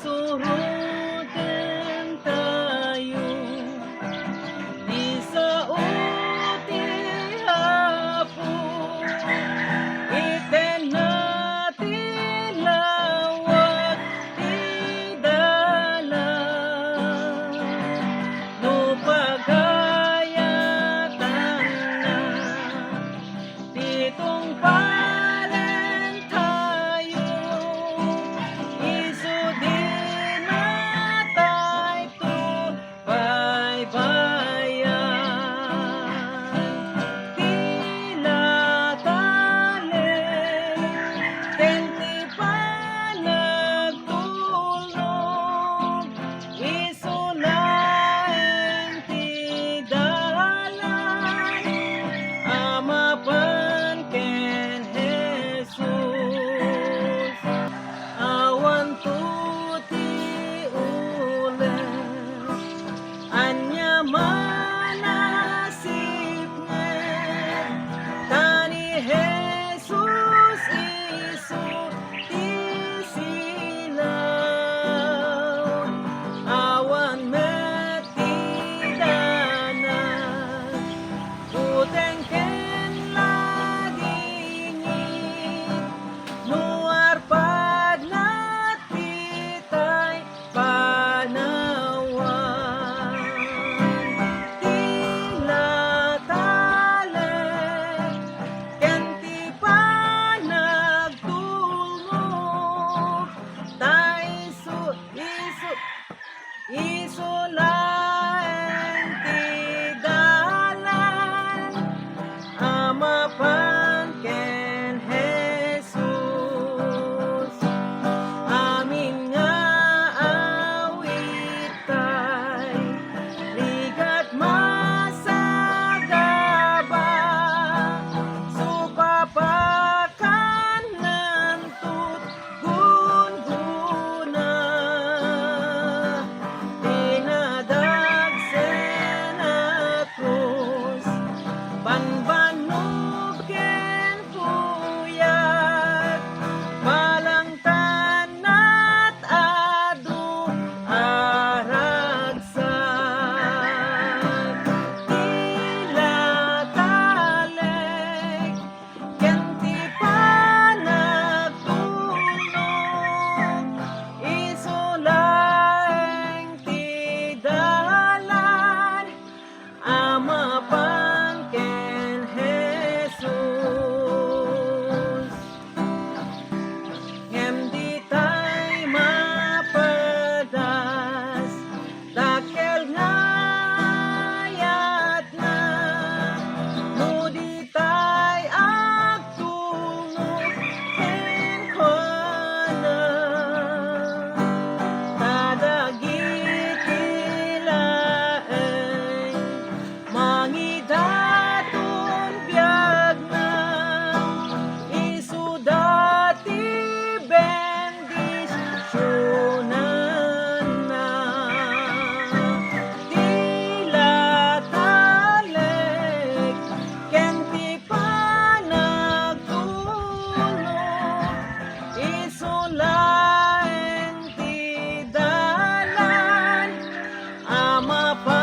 suruten tayo, di sa uti hapon, iten natin lawat di dalan, no pagayatan na, ditong paren tayo, isu di natay to baybayan. Tila talen, tenti pa nagtulog, isu laeng ti dalan, amapan ken Jesus. Awan tuti ulen, anya manasip ngen, tani Jesus isu ti silaw. Awan met ti danan, uteng ken ladingit, nuar pad natitay panawan. Tila talen, ken ti panagtulog, ta isu laeng ti dalan, amapan ken Jesus. Amin nga awit tay, ligat masagaba, supapakan nantut gunguna, dinadagsen at krus, banbanog ken puyat, malangtan at adu aragsak. Tila talek, ken ti panagtulog, isu laeng ti dalan, amapan ken Jesus. Ngem di tay mapedas, dakel ngayat na, no di tay agtulog ken kuana, kadagiti laeng mangidaton biag na, isu dati bendisyonan na. Tila talek, ken ti panagtulog, isu laeng ti dalan, amapan